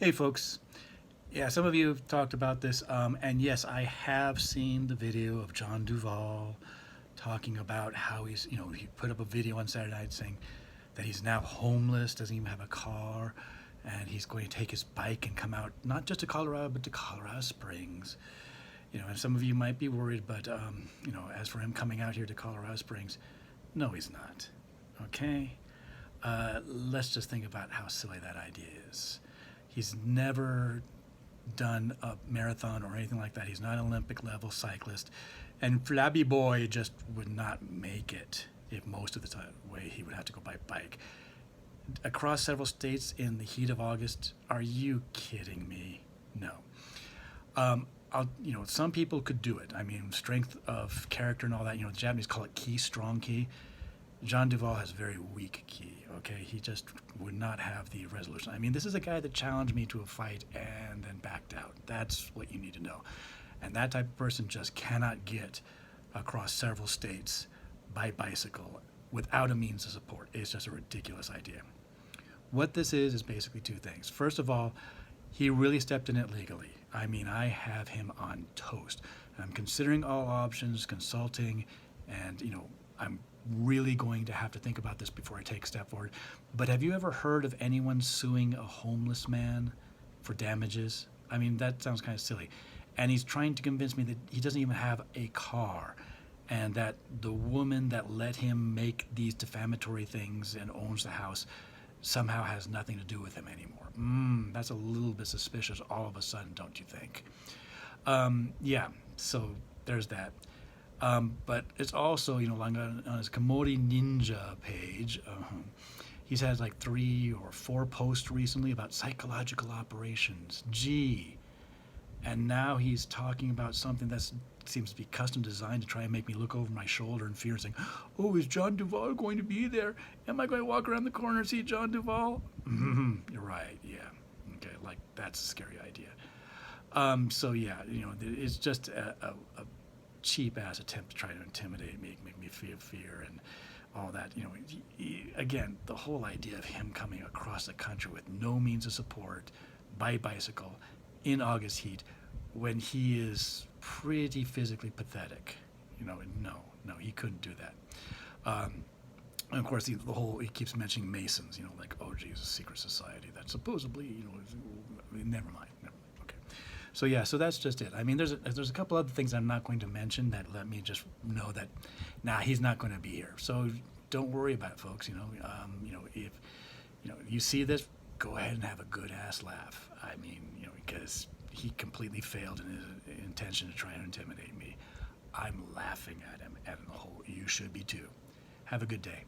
Hey folks, yeah, some of you have talked about this, and yes, I have seen the video of John Duvall talking about how he put up a video on Saturday night saying that he's now homeless, doesn't even have a car, and he's going to take his bike and come out, not just to Colorado, but to Colorado Springs. And some of you might be worried, but, as for him coming out here to Colorado Springs, no, he's not. Okay? Let's just think about how silly that idea is. He's never done a marathon or anything like that. He's not an Olympic level cyclist. And Flabby Boy just would not make it if most of the time way he would have to go by bike. Across several states in the heat of August, are you kidding me? No. Some people could do it. I mean, strength of character and all that. The Japanese call it ki, strong ki. John Duvall has very weak ki, okay? He just would not have the resolution. I mean, this is a guy that challenged me to a fight and then backed out. That's what you need to know. And that type of person just cannot get across several states by bicycle without a means of support. It's just a ridiculous idea. What this is basically two things. First of all, he really stepped in it legally. I mean, I have him on toast. I'm considering all options, consulting, and, I'm really going to have to think about this before I take a step forward. But have you ever heard of anyone suing a homeless man for damages? I mean, that sounds kind of silly. And he's trying to convince me that he doesn't even have a car and that the woman that let him make these defamatory things and owns the house somehow has nothing to do with him anymore. That's a little bit suspicious all of a sudden, don't you think? Yeah, so there's that. But it's also, on his Komori Ninja page, he's had like 3 or 4 posts recently about psychological operations. Gee. And now he's talking about something that seems to be custom designed to try and make me look over my shoulder in fear and saying, oh, is John Duvall going to be there? Am I going to walk around the corner and see John Duvall? You're right, yeah. Okay, like that's a scary idea. So yeah, it's just a cheap ass attempt to try to intimidate me, make me feel fear and all that. Again, the whole idea of him coming across the country with no means of support by bicycle in August heat when he is pretty physically pathetic. No, he couldn't do that. And of course, he keeps mentioning Masons, like, oh, geez, a secret society that supposedly, never mind. Okay. So yeah, so that's just it. I mean, there's a couple other things I'm not going to mention that let me just know that, he's not going to be here. So don't worry about it, folks. If you see this, go ahead and have a good ass laugh. I mean, because he completely failed in his intention to try and intimidate me. I'm laughing at him, and the whole, you should be too. Have a good day.